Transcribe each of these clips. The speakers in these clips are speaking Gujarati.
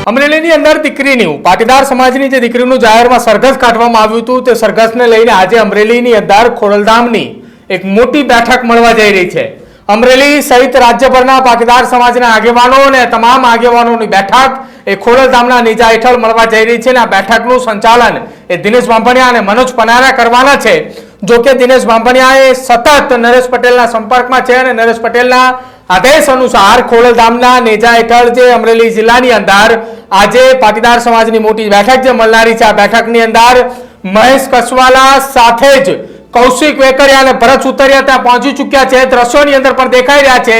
અમરેલીની અંદર દીકરીની પાટીદાર સમાજની જે દીકરીનું જાહેરમાં સરઘસ કાઢવામાં આવ્યું હતું તે સરઘસને લઈને આજે અમરેલીની અંદર ખોડલધામની એક મોટી બેઠક મળવા જઈ રહી છે। અમરેલી સહિત રાજ્યભરના પાટીદાર સમાજના આગેવાનો અને તમામ આગેવાનોની બેઠક એ ખોડલધામના નેજા હેઠળ મળવા જઈ રહી છે અને આ બેઠકનું સંચાલન એ દિનેશ બાંભણિયા અને મનોજ પનારા કરવાના છે। જો કે દિનેશ બાંભણિયા એ સતત નરેશ પટેલના સંપર્કમાં છે અને નરેશ પટેલના આદેશ અનુસાર ખોડલધામના નેજા હેઠળ જે અમરેલી જિલ્લાની અંદર આજે પાટીદાર સમાજની મોટી બેઠક જે મળનારી છે, આ બેઠકની અંદર મહેશ કસવાલા સાથે જ કૌશિક વેકરિયા અને ભરત સુતરિયા ત્યાં પહોંચી ચૂક્યા છે। દ્રશ્યોની અંદર પણ દેખાઈ રહ્યા છે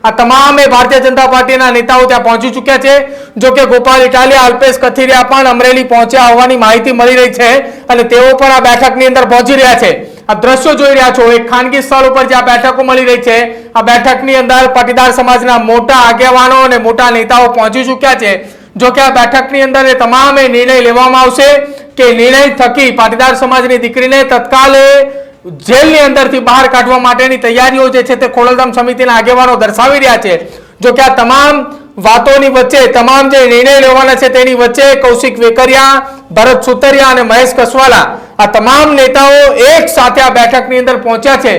આ તમામે ભારતીય જનતા પાર્ટીના નેતાઓ ત્યાં પહોંચી ચૂક્યા છે। જો કે ગોપાલ ઇટાલિયા, અલ્પેશ કથિરિયા પણ અમરેલી પહોંચ્યા હોવાની માહિતી મળી રહી છે અને તેઓ પણ આ બેઠકની અંદર પહોંચી રહ્યા છે। આ દ્રશ્યો જોઈ રહ્યા છો એક ખાનગી સ્થળ ઉપર જે આ બેઠકો મળી રહી છે, આ બેઠકની અંદર પાટીદાર સમાજના મોટા આગેવાનો અને મોટા નેતાઓ પહોંચી ચૂક્યા છે। જો કે આ બેઠકની અંદર એ તમામે નિર્ણય લેવામાં આવશે કે નિર્ણય થકી પાટીદાર સમાજની દીકરીને તત્કાલ જેલની અંદરથી બહાર કાઢવા માટેની તૈયારીઓ જે છે તે ખોડલધામ સમિતિના આગેવાનો દર્શાવી રહ્યા છે। જો કે આ તમામ વાતોની વચ્ચે તમામ જે નિર્ણય લેવાના છે તેની વચ્ચે કૌશિક વેકરિયા, ભરત સુતરિયા અને મહેશ કસવાલા આ તમામ નેતાઓ એક સાથે આ બેઠકની અંદર પહોંચ્યા છે।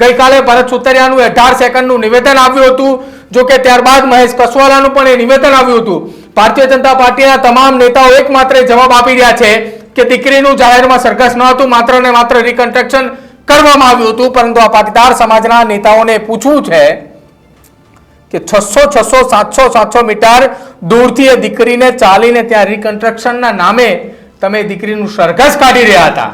ગઈકાલે ભરત સુતરિયાનું 18 સેકન્ડનું નિવેદન આવ્યું હતું। જો કે ત્યારબાદ મહેશ કસવાલાનું પણ એ નિવેદન આવ્યું હતું। ભારતીય જનતા પાર્ટીના તમામ નેતાઓ એકમાત્ર જવાબ આપી રહ્યા છે કે દીકરીનું જાહેરમાં સરઘસ ન હતું, માત્ર ને માત્ર રિકન્સ્ટ્રક્શન કરવામાં આવ્યું હતું। પરંતુ આ પાટીદાર સમાજના નેતાઓને પૂછવું છે કે 600, 700, 700 મીટર દૂરથી એ દીકરીને ચાલીને ત્યાં રિકન્સ્ટ્રક્શનના નામે તમે દીકરીનું સરઘસ કાઢી રહ્યા હતા।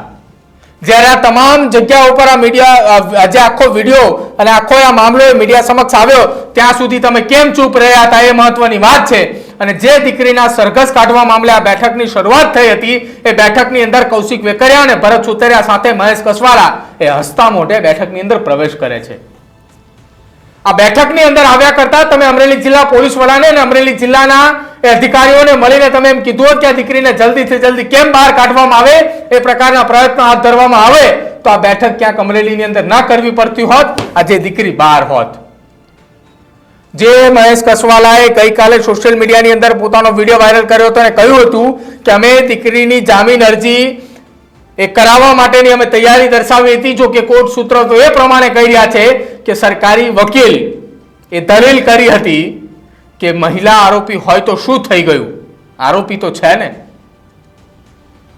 જ્યારે આ તમામ જગ્યા ઉપર આ મીડિયા આજે આખો વિડીયો અને આખો આ મામલો મીડિયા સમક્ષ આવ્યો ત્યાં સુધી તમે કેમ ચૂપ રહ્યા હતા એ મહત્વની વાત છે। અને જે દીકરીના સરઘસ કાઢવા મામલે આ બેઠકની શરૂઆત થઈ હતી એ બેઠકની અંદર કૌશિક વેકરિયા અને ભરત સુતરિયા સાથે મહેશ કસવાલા એ હસતા મોઢે બેઠકની અંદર પ્રવેશ કરે છે। આ બેઠકની અંદર આવ્યા કરતા તમે અમરેલી જિલ્લા પોલીસ વડાને અને અમરેલી જિલ્લાના અધિકારીઓને મળીને તમે એમ કીધું કે આ દીકરીને જલ્દીથી જલ્દી કેમ બહાર કાઢવામાં આવે એ પ્રકારના પ્રયત્નો હાથ ધરવામાં આવે તો આ બેઠક ક્યાંક અમરેલીની અંદર ના કરવી પડતી હોત, આજે દીકરી બહાર હોત। જે મહેશ કસવાલાએ ગઈકાલે સોશિયલ મીડિયાની અંદર પોતાનો વિડીયો વાયરલ કર્યો હતો અને કહ્યું હતું કે અમે દીકરીની જામીન અરજી એ કરાવવા માટેની અમે તૈયારી દર્શાવી હતી। જો કે કોર્ટ સૂત્રો તો એ પ્રમાણે કહી રહ્યા છે કે સરકારી વકીલ એ દલીલ કરી હતી કે મહિલા આરોપી હોય તો શું થઈ ગયું, આરોપી તો છે ને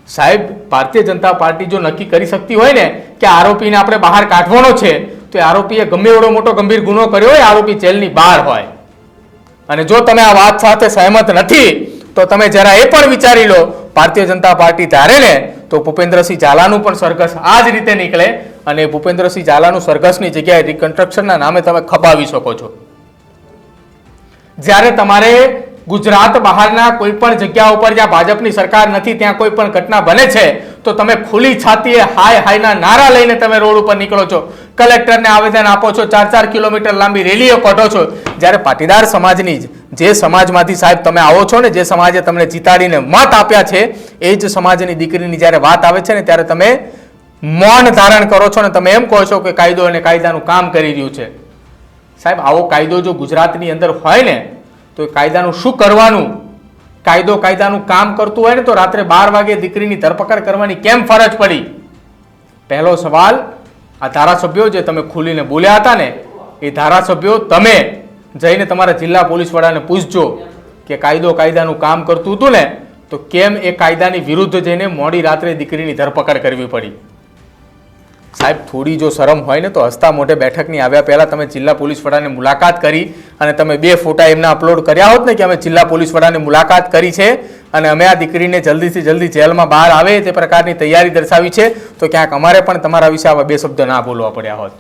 સાહેબ। ભારતીય જનતા પાર્ટી જો નક્કી કરી શકતી હોય ને કે આરોપીને આપણે બહાર કાઢવાનો છે તો આરોપીએ ગમે એવડો મોટો ગંભીર ગુનો કર્યો હોય, આરોપી જેલની બહાર હોય। અને જો તમે આ વાત સાથે સહેમત નથી તો તમે જરા એ પણ વિચારી લો, ભારતીય જનતા પાર્ટી ધારે ને તો ભૂપેન્દ્રસિંહ ઝાલાનું પણ સરઘસ આ જ રીતે નીકળે અને ભૂપેન્દ્રસિંહ ઝાલાનું સરઘસની જગ્યાએ રિકન્સ્ટ્રક્શનના નામે તમે ખપાવી શકો છો। જ્યારે તમારે ગુજરાત બહારના કોઈ પણ જગ્યા ઉપર જ્યાં ભાજપની સરકાર નથી ત્યાં કોઈ પણ ઘટના બને છે તો તમે ખુલ્લી છાતીએ હાય હાયના નારા લઈને તમે રોડ ઉપર નીકળો છો, કલેક્ટરને આવેદન આપો છો, 4-4 કિલોમીટર લાંબી રેલીઓ કાઢો છો। જ્યારે પાટીદાર સમાજની જે સમાજમાંથી સાહેબ તમે આવો છો ને, જે સમાજે તમને જીતાડીને મત આપ્યા છે એ જ સમાજની દીકરીની જ્યારે વાત આવે છે ને ત્યારે તમે મૌન ધારણ કરો છો ને તમે એમ કહો છો કે કાયદો અને કાયદાનું કામ કરી રહ્યું છે। સાહેબ આવો કાયદો જો ગુજરાતની અંદર હોય ને તો એ કાયદાનું શું કરવાનું? કાયદો કાયદાનું કામ કરતું હોય ને તો રાત્રે 12 વાગે દીકરીની ધરપકડ કરવાની કેમ ફરજ પડી? પહેલો સવાલ આ ધારાસભ્યો જે તમે ખુલીને બોલ્યા હતા ને એ ધારાસભ્યો તમે જઈને તમારા જિલ્લા પોલીસ વડાને પૂછજો કે કાયદો કાયદાનું કામ કરતું હતું ને તો કેમ એ કાયદાની વિરુદ્ધ જઈને મોડી રાત્રે દીકરીની ધરપકડ કરવી પડી? સાહેબ થોડી જો શરમ હોય ને તો હસતા મોઢે બેઠકની આવ્યા પહેલા તમે જિલ્લા પોલીસ વડાને મુલાકાત કરી અને તમે 2 ફોટા એમના અપલોડ કર્યા હોત ને કે અમે જિલ્લા પોલીસ વડાને મુલાકાત કરી છે અને અમે આ દીકરીને જલ્દીથી જલ્દી જેલમાં બહાર આવે તે પ્રકારની તૈયારી દર્શાવી છે તો ક્યાંક અમારે પણ તમારા વિશે આવા 2 શબ્દ ના બોલવા પડ્યા હોત।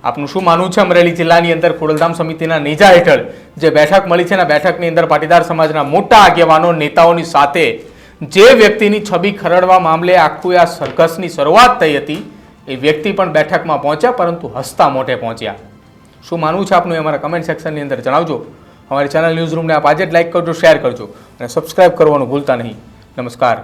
આપનું શું માનવું છે? અમરેલી જિલ્લાની અંદર ખોડલધામ સમિતિના નેજા હેઠળ જે બેઠક મળી છે ને બેઠકની અંદર પાટીદાર સમાજના મોટા આગેવાનો નેતાઓની સાથે જે વ્યક્તિની છબી ખરડવા મામલે આખું આ સરઘસની શરૂઆત થઈ હતી એ વ્યક્તિ પણ બેઠકમાં પહોંચ્યા પરંતુ હસતા મોઢે પહોંચ્યા। શું માનવું છે આપનું એ અમારા કમેન્ટ સેક્શનની અંદર જણાવજો। અમારી ચેનલ ન્યૂઝ રૂમને આપ આજે જ લાઈક કરજો, શેર કરજો અને સબસ્ક્રાઇબ કરવાનું ભૂલતા નહીં। નમસ્કાર।